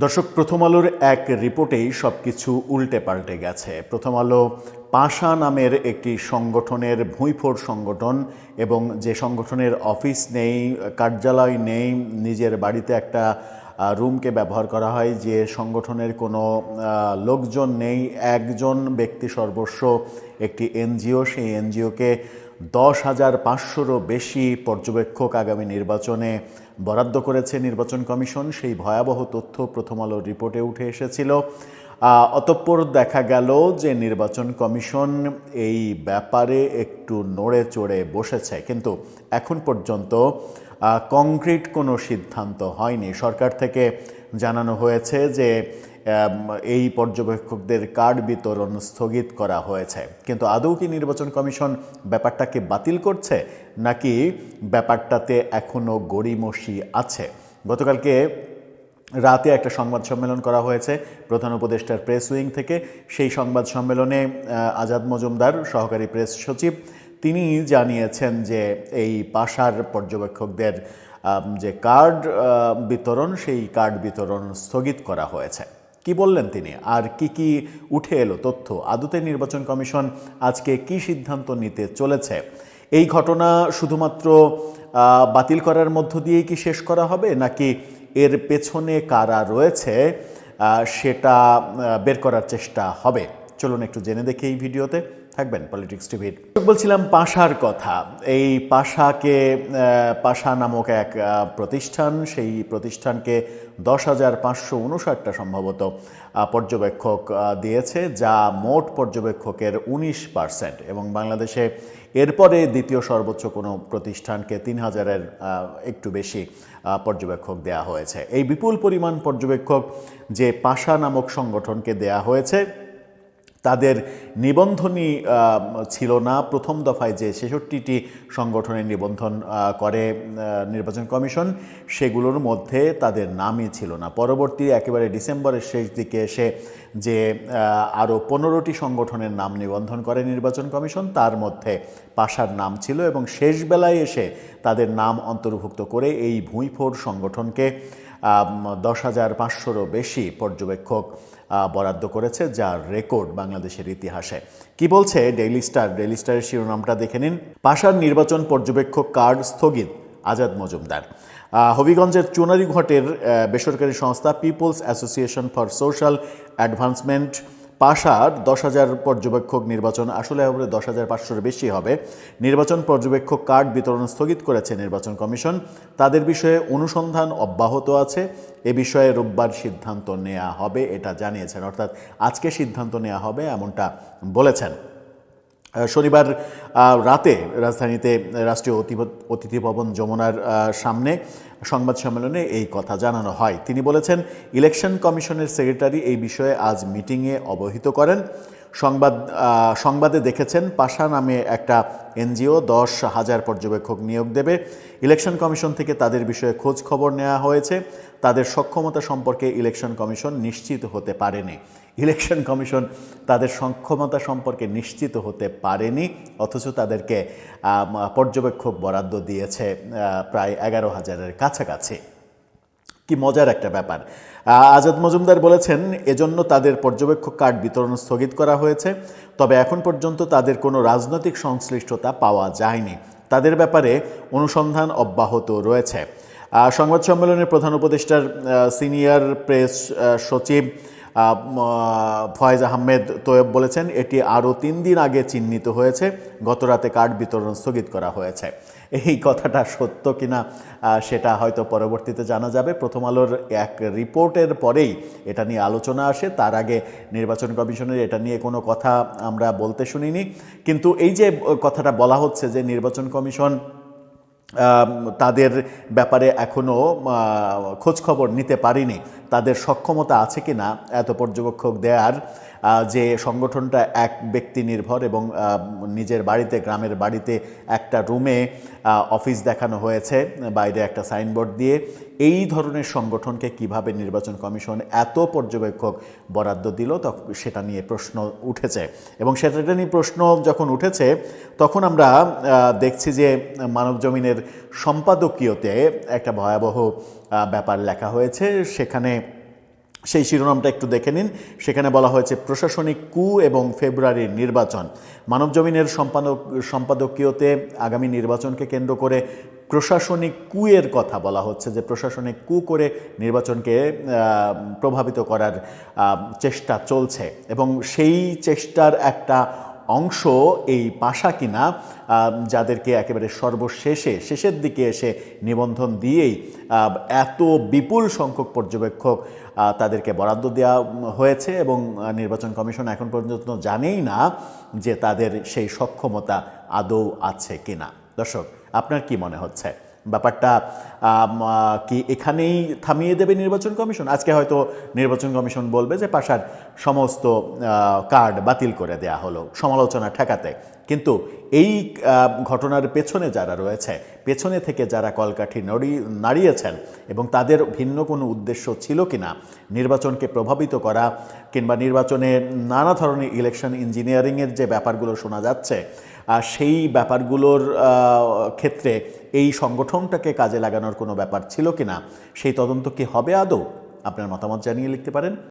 দর্শক, প্রথম আলোর এক রিপোর্টেই সবকিছু উল্টে পাল্টে গেছে। প্রথম আলো পাশা নামের একটি সংগঠনের ভুঁইফোড় সংগঠন, এবং যে সংগঠনের অফিস নেই, কার্যালয় নেই, নিজের বাড়িতে একটা রুমকে ব্যবহার করা হয়, যে সংগঠনের কোনো লোকজন নেই, একজন ব্যক্তি সর্বস্ব একটি এনজিও, সেই এনজিওকে 10,500-রও বেশি পর্যবেক্ষক আগামী নির্বাচনে বরাদ্দ করেছে নির্বাচন কমিশন। সেই ভয়াবহ তথ্য প্রথম আলোর রিপোর্টে উঠে এসেছিল। অতঃপর দেখা গেল যে নির্বাচন কমিশন এই ব্যাপারে একটু নড়ে চড়ে বসেছে, কিন্তু এখন পর্যন্ত কংক্রিট কোনো সিদ্ধান্ত হয়নি। সরকার থেকে জানানো হয়েছে যে এই পর্যবেক্ষকদের কার্ড বিতরণ স্থগিত করা হয়েছে, কিন্তু আদৌ কি নির্বাচন কমিশন ব্যাপারটাকে বাতিল করছে, নাকি ব্যাপারটাতে এখনও গড়িমসি আছে? গতকালকে রাতে একটা সংবাদ সম্মেলন করা হয়েছে প্রধান উপদেষ্টার প্রেস উইং থেকে। সেই সংবাদ সম্মেলনে আজাদ মজুমদার, সহকারী প্রেস সচিব, তিনি জানিয়েছেন যে এই পাশার পর্যবেক্ষকদের যে কার্ড বিতরণ, সেই কার্ড বিতরণ স্থগিত করা হয়েছে। কি বললেন তিনি, আর কি উঠে এলো তথ্য? আদতে নির্বাচন কমিশন আজকে কি সিদ্ধান্ত নিতে চলেছে? এই ঘটনা শুধুমাত্র বাতিল করার মধ্য দিয়েই কি শেষ করা হবে, নাকি এর পেছনে কারা রয়েছে সেটা বের করার চেষ্টা হবে? চলুন একটু জেনে দেখি এই ভিডিওতে। থাকবেন পলিটিক্স টিভির। বলছিলাম পাশার কথা। এই পাশা নামক এক প্রতিষ্ঠান, সেই প্রতিষ্ঠানকে 10,559টা সম্ভবত পর্যবেক্ষক দিয়েছে, যা মোট পর্যবেক্ষকের 19%, এবং বাংলাদেশে এরপরে দ্বিতীয় সর্বোচ্চ কোনো প্রতিষ্ঠানকে 3,000-এর একটু বেশি পর্যবেক্ষক দেয়া হয়েছে। এই বিপুল পরিমাণ পর্যবেক্ষক যে পাশা নামক সংগঠনকে দেয়া হয়েছে, তাদের নিবন্ধনই ছিল না। প্রথম দফায় যে 66টি সংগঠনের নিবন্ধন করে নির্বাচন কমিশন, সেগুলোর মধ্যে তাদের নামই ছিল না। পরবর্তী একেবারে ডিসেম্বরের শেষ দিকে এসে যে আরও 15টি সংগঠনের নাম নিবন্ধন করে নির্বাচন কমিশন, তার মধ্যে পাশার নাম ছিল, এবং শেষ বেলায় এসে তাদের নাম অন্তর্ভুক্ত করে এই ভুঁইফোড় সংগঠনকে 10,500-রও বেশি পর্যবেক্ষক বরাদ্দ করেছে, যার রেকর্ড বাংলাদেশের ইতিহাসে। কি বলছে ডেইলি স্টারের শিরোনামটা দেখে নিন। পাশার নির্বাচন পর্যবেক্ষক কার্ড স্থগিত, আজাদ মজুমদার। হবিগঞ্জের চুনারীঘাটের বেসরকারি সংস্থা peoples association for social advancement পাশার 10,000 পর্যবেক্ষক নির্বাচন, আসলে হবে 10,500-এর বেশি হবে, নির্বাচন পর্যবেক্ষক কার্ড বিতরণ স্থগিত করেছে নির্বাচন কমিশন। তাদের বিষয়ে অনুসন্ধান অব্যাহত আছে। এ বিষয়ে রোববার সিদ্ধান্ত নেওয়া হবে, এটা জানিয়েছেন। অর্থাৎ আজকে সিদ্ধান্ত নেওয়া হবে, এমনটা বলেছেন। শনিবার রাতে রাজধানীতে রাষ্ট্রীয় অতিথি ভবন যমুনার সামনে সংবাদ সম্মেলনে এই কথা জানানো হয়। তিনি বলেছেন, ইলেকশন কমিশনের সেক্রেটারি এই বিষয়ে আজ মিটিংয়ে অবহিত করেন। সংবাদে দেখেছেন, পাশা নামে একটা এনজিও 10,000 পর্যবেক্ষক নিয়োগ দেবে। ইলেকশন কমিশন থেকে তাদের বিষয়ে খোঁজ খবর নেওয়া হয়েছে। তাদের সক্ষমতা সম্পর্কে ইলেকশন কমিশন নিশ্চিত হতে পারেনি। ইলেকশন কমিশন তাদের সক্ষমতা সম্পর্কে নিশ্চিত হতে পারেনি, অথচ তাদেরকে পর্যবেক্ষক বরাদ্দ দিয়েছে প্রায় 11,000-এর কাছাকাছি। কি মজার একটা ব্যাপার। আজাদ মজুমদার বলেছেন, এজন্য তাদের পর্যবেক্ষক কার্ড বিতরণ স্থগিত করা হয়েছে। তবে এখন পর্যন্ত তাদের কোনো রাজনৈতিক সংশ্লিষ্টতা পাওয়া যায়নি। তাদের ব্যাপারে অনুসন্ধান অব্যাহত রয়েছে। সংবাদ সম্মেলনে প্রধান উপদেষ্টার সিনিয়র প্রেস সচিব ফয়েজ আহমেদ তোয়েব বলেছেন, এটি আরও 3 দিন আগে চিহ্নিত হয়েছে। গতরাতে কার্ড বিতরণ স্থগিত করা হয়েছে। এই কথাটা সত্য কিনা সেটা হয়তো পরবর্তীতে জানা যাবে। প্রথম আলোর এক রিপোর্টের পরেই এটা নিয়ে আলোচনা আসে, তার আগে নির্বাচন কমিশনের এটা নিয়ে কোনো কথা আমরা বলতে শুনিনি। কিন্তু এই যে কথাটা বলা হচ্ছে যে নির্বাচন কমিশন তাদের ব্যাপারে এখনও খোঁজখবর নিতে পারেনি, তাদের সক্ষমতা আছে কি না এত পর্যবেক্ষক দেওয়ার, যে সংগঠনটা এক ব্যক্তি নির্ভর, এবং নিজের বাড়িতে, গ্রামের বাড়িতে একটা রুমে অফিস দেখানো হয়েছে, বাইরে একটা সাইনবোর্ড দিয়ে। এই ধরনের সংগঠনকে কিভাবে নির্বাচন কমিশন এত পর্যবেক্ষক বরাদ্দ দিল, সেটা নিয়ে প্রশ্ন উঠেছে। এবং সেটা নিয়ে প্রশ্ন যখন উঠেছে, তখন আমরা দেখছি যে মানবজমিনের সম্পাদকীয়তে একটা ভয়াবহ ব্যাপার লেখা হয়েছে। সেখানে সেই শিরোনামটা একটু দেখে নিন। সেখানে বলা হয়েছে প্রশাসনিক কু এবং ফেব্রুয়ারির নির্বাচন। মানবজমিনের সম্পাদকীয়তে আগামী নির্বাচনকে কেন্দ্র করে প্রশাসনিক কুয়ের কথা বলা হচ্ছে, যে প্রশাসনিক কু করে নির্বাচনকে প্রভাবিত করার চেষ্টা চলছে, এবং সেই চেষ্টার একটা অংশ এই পাশা কিনা, যাদেরকে একেবারে শেষের দিকে এসে নিবন্ধন দিয়েই এত বিপুল সংখ্যক পর্যবেক্ষক তাদেরকে বরাদ্দ দেওয়া হয়েছে, এবং নির্বাচন কমিশন এখন পর্যন্ত জানেই না যে তাদের সেই সক্ষমতা আদৌ আছে কিনা। দর্শক, আপনার কি মনে হচ্ছে ব্যাপারটা কি এখানেই থামিয়ে দেবে নির্বাচন কমিশন? আজকে হয়তো নির্বাচন কমিশন বলবে যে পাশার সমস্ত কার্ড বাতিল করে দেয়া হলো সমালোচনা ঠেকাতে, কিন্তু এই ঘটনার পেছনে যারা রয়েছে, পেছনে থেকে যারা কলকাঠি নাড়িয়েছেন, এবং তাদের ভিন্ন কোনো উদ্দেশ্য ছিল কিনা নির্বাচনকে প্রভাবিত করা, কিংবা নির্বাচনে নানা ধরনের ইলেকশন ইঞ্জিনিয়ারিংয়ের যে ব্যাপারগুলো শোনা যাচ্ছে, সেই ব্যাপারগুলোর ক্ষেত্রে এই সংগঠনটাকে কাজে লাগানোর কোনো ব্যাপার ছিল কিনা, সেই তদন্ত কি হবে আদৌ? আপনার মতামত জানিয়ে লিখতে পারেন।